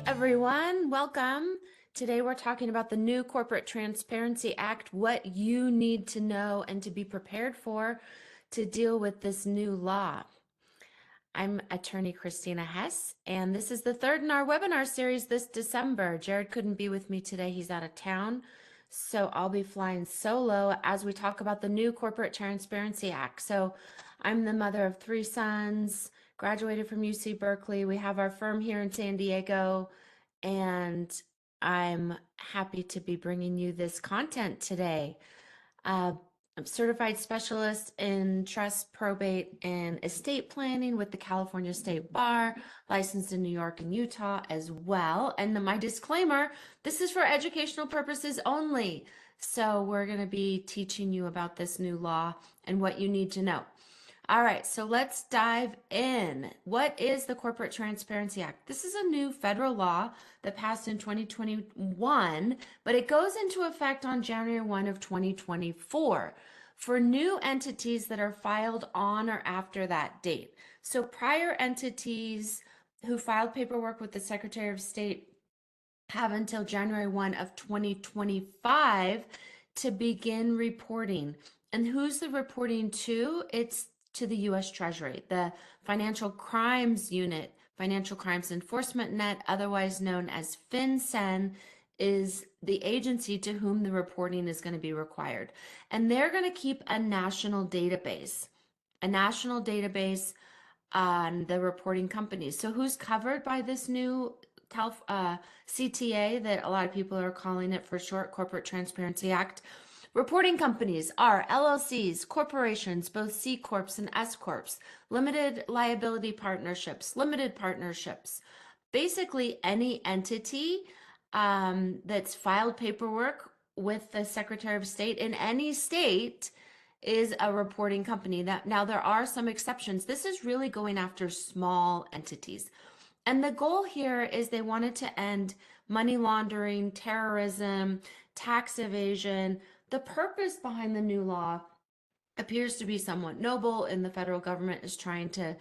everyone. Welcome. Today we're talking about the new Corporate Transparency Act, what you need to know and to be prepared for to deal with this new law. I'm attorney Christina Hess, and this is the third in our webinar series this December. Jared couldn't be with me today. He's out of town. So I'll be flying solo as we talk about the new Corporate Transparency Act. So I'm the mother of 3 sons, graduated from UC Berkeley. We have our firm here in San Diego, and I'm happy to be bringing you this content today. I'm a certified specialist in trust, probate, and estate planning with the California State Bar, licensed in New York and Utah as well. And my disclaimer, this is for educational purposes only. So we're going to be teaching you about this new law and what you need to know. All right, so let's dive in. What is the Corporate Transparency Act? This is a new federal law that passed in 2021, but it goes into effect on January 1 of 2024 for new entities that are filed on or after that date. So prior entities who filed paperwork with the Secretary of State have until January 1 of 2025 to begin reporting. And who's the reporting to? It's to the U.S. Treasury, the Financial Crimes Unit, Financial Crimes Enforcement Net, otherwise known as FinCEN, is the agency to whom the reporting is going to be required. And they're going to keep a national database on the reporting companies. So who's covered by this new CTA that a lot of people are calling it for short, Corporate Transparency Act? Reporting companies are LLCs, corporations, both C Corps and S Corps, limited liability partnerships, limited partnerships. Basically, any entity that's filed paperwork with the Secretary of State in any state is a reporting company. Now, there are some exceptions. This is really going after small entities. And the goal here is they wanted to end money laundering, terrorism, tax evasion. The purpose behind the new law appears to be somewhat noble, and the federal government is trying to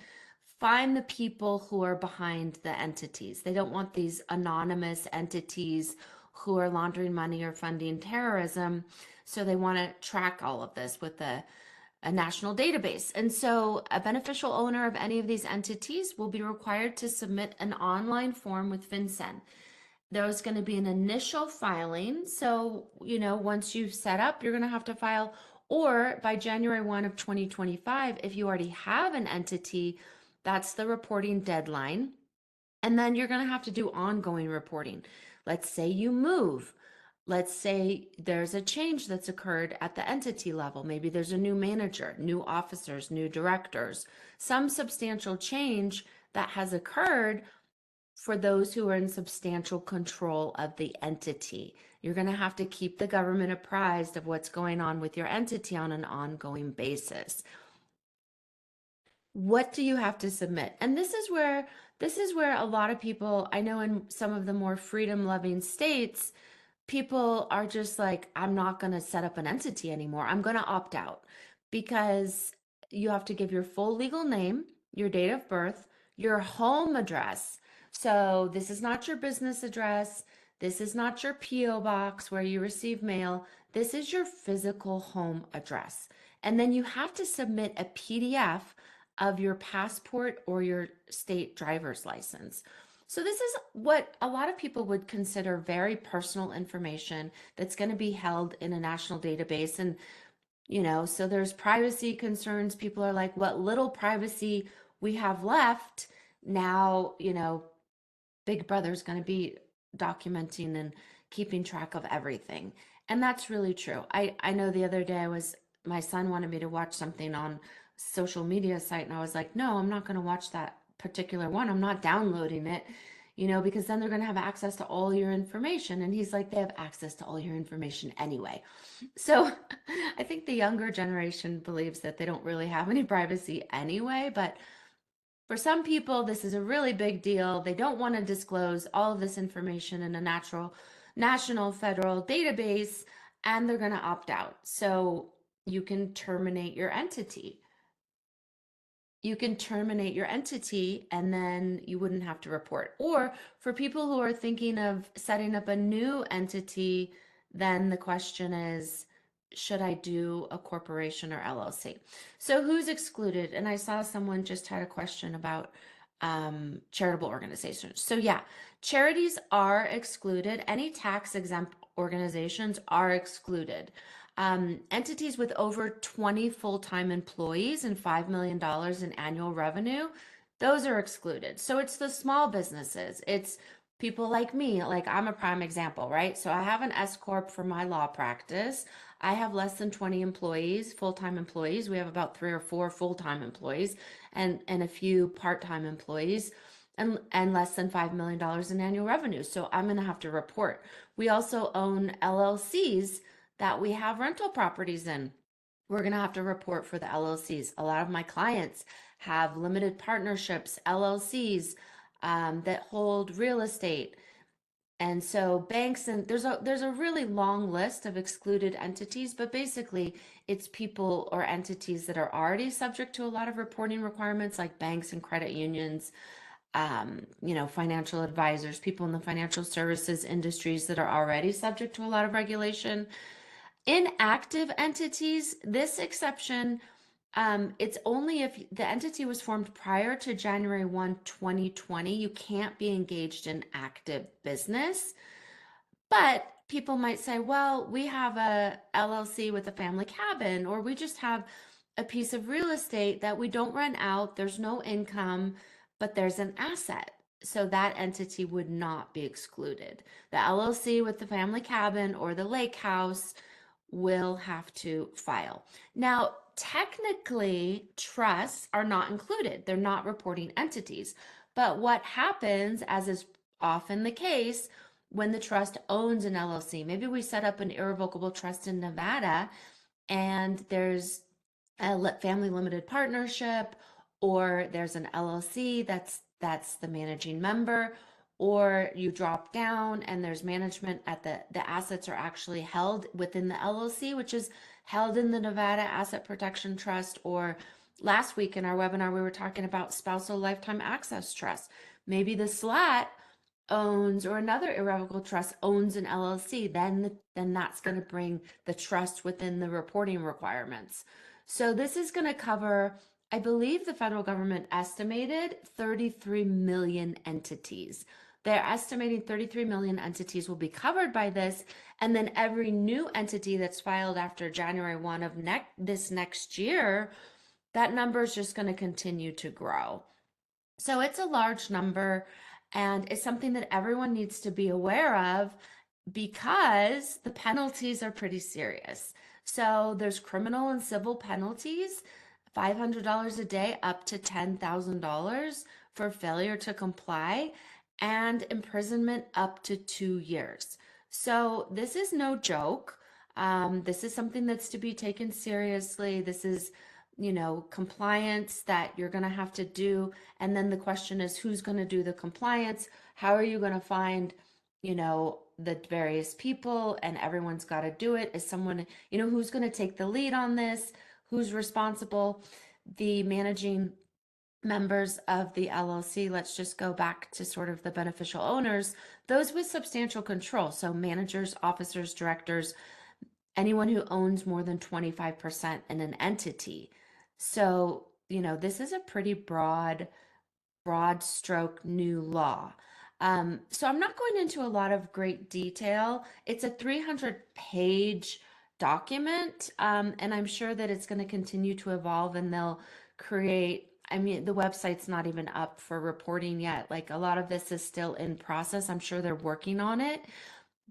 find the people who are behind the entities. They don't want these anonymous entities who are laundering money or funding terrorism. So they want to track all of this with a national database. And so a beneficial owner of any of these entities will be required to submit an online form with FinCEN. There's going to be an initial filing. So, once you've set up, you're going to have to file, or by January 1 of 2025, if you already have an entity, that's the reporting deadline. And then you're going to have to do ongoing reporting. Let's say you move. Let's say there's a change that's occurred at the entity level. Maybe there's a new manager, new officers, new directors, some substantial change that has occurred for those who are in substantial control of the entity. You're going to have to keep the government apprised of what's going on with your entity on an ongoing basis. What do you have to submit? And this is where a lot of people, I know in some of the more freedom-loving states, people are just like, I'm not going to set up an entity anymore. I'm going to opt out, because you have to give your full legal name, your date of birth, your home address. So this is not your business address. This is not your P.O. box where you receive mail. This is your physical home address. And then you have to submit a PDF of your passport or your state driver's license. So this is what a lot of people would consider very personal information that's going to be held in a national database. And, so there's privacy concerns. People are like, what little privacy we have left now, Big Brother's going to be documenting and keeping track of everything. And that's really true. I know the other day my son wanted me to watch something on social media site, and I was like, no, I'm not going to watch that particular one. I'm not downloading it, because then they're going to have access to all your information. And he's like, they have access to all your information anyway. So I think the younger generation believes that they don't really have any privacy anyway, but for some people, this is a really big deal. They don't want to disclose all of this information in a national federal database, and they're going to opt out. So you can terminate your entity. you can terminate your entity and then you wouldn't have to report. Or for people who are thinking of setting up a new entity, then the question is, should I do a corporation or LLC? So who's excluded? And I saw someone just had a question about charitable organizations. So yeah, charities are excluded. Any tax exempt organizations are excluded. Entities with over 20 full-time employees and $5 million in annual revenue, those are excluded. So it's the small businesses. It's people like me, like I'm a prime example, right? So I have an S Corp for my law practice. I have less than 20 employees, full-time employees. We have about 3 or 4 full-time employees and a few part-time employees and less than $5 million in annual revenue. So I'm going to have to report. We also own LLCs that we have rental properties in. We're going to have to report for the LLCs. A lot of my clients have limited partnerships, LLCs that hold real estate. And so banks, and there's a really long list of excluded entities, but basically it's people or entities that are already subject to a lot of reporting requirements like banks and credit unions, financial advisors, people in the financial services industries that are already subject to a lot of regulation. Inactive entities, this exception, it's only if the entity was formed prior to January 1, 2020. You can't be engaged in active business. But people might say, well, we have a LLC with a family cabin, or we just have a piece of real estate that we don't rent out. There's no income, but there's an asset. So that entity would not be excluded. The LLC with the family cabin or the lake house will have to file. Now, technically, trusts are not included. They're not reporting entities. But what happens, as is often the case, when the trust owns an LLC, maybe we set up an irrevocable trust in Nevada and there's a family limited partnership, or there's an LLC that's the managing member, or you drop down and there's management at the assets are actually held within the LLC, which is held in the Nevada Asset Protection Trust. Or last week in our webinar, we were talking about spousal lifetime access trust. Maybe the SLAT owns, or another irrevocable trust owns, an LLC, then that's going to bring the trust within the reporting requirements. So this is going to cover, I believe the federal government estimated 33 million entities. They're estimating 33 million entities will be covered by this. And then every new entity that's filed after January 1 of this next year, that number is just going to continue to grow. So it's a large number, and it's something that everyone needs to be aware of because the penalties are pretty serious. So there's criminal and civil penalties, $500 a day up to $10,000 for failure to comply, and imprisonment up to 2 years. So this is no joke. This is something that's to be taken seriously. This is, compliance that you're going to have to do. And then the question is, who's going to do the compliance? How are you going to find, the various people? And everyone's got to do it. Is someone, who's going to take the lead on this? Who's responsible? The managing members of the LLC, let's just go back to sort of the beneficial owners, those with substantial control. So managers, officers, directors, anyone who owns more than 25% in an entity. So, this is a pretty broad stroke new law. So I'm not going into a lot of great detail. It's a 300-page document, and I'm sure that it's going to continue to evolve, and they'll create, the website's not even up for reporting yet. Like, a lot of this is still in process. I'm sure they're working on it,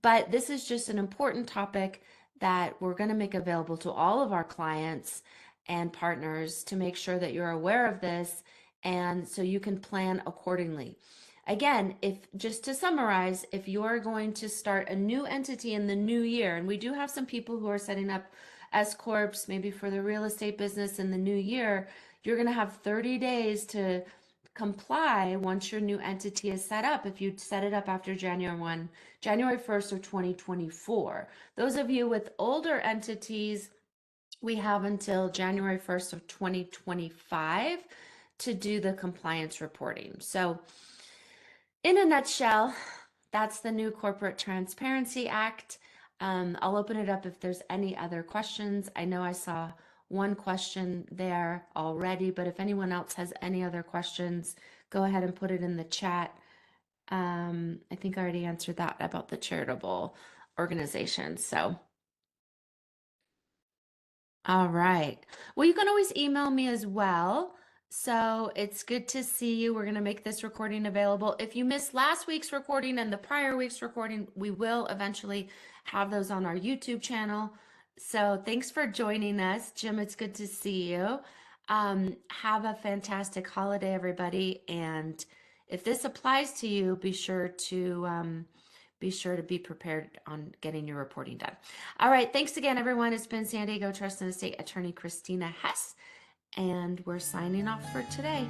but this is just an important topic that we're going to make available to all of our clients and partners to make sure that you're aware of this, and so you can plan accordingly. Again, just to summarize, if you're going to start a new entity in the new year, and we do have some people who are setting up S Corps, maybe for the real estate business in the new year, you're going to have 30 days to comply once your new entity is set up. If you set it up after January 1st of 2024. Those of you with older entities, we have until January 1st of 2025 to do the compliance reporting. So, in a nutshell, that's the new Corporate Transparency Act. I'll open it up if there's any other questions. I know I saw one question there already, but if anyone else has any other questions, go ahead and put it in the chat. I think I already answered that about the charitable organizations. So, all right. Well, you can always email me as well. So it's good to see you. We're going to make this recording available. If you missed last week's recording and the prior week's recording, we will eventually have those on our YouTube channel. So thanks for joining us, Jim. It's good to see you. Have a fantastic holiday, everybody. And if this applies to you, be sure to be prepared on getting your reporting done. All right. Thanks again, everyone. It's been San Diego Trust and Estate Attorney Christina Hess, and we're signing off for today.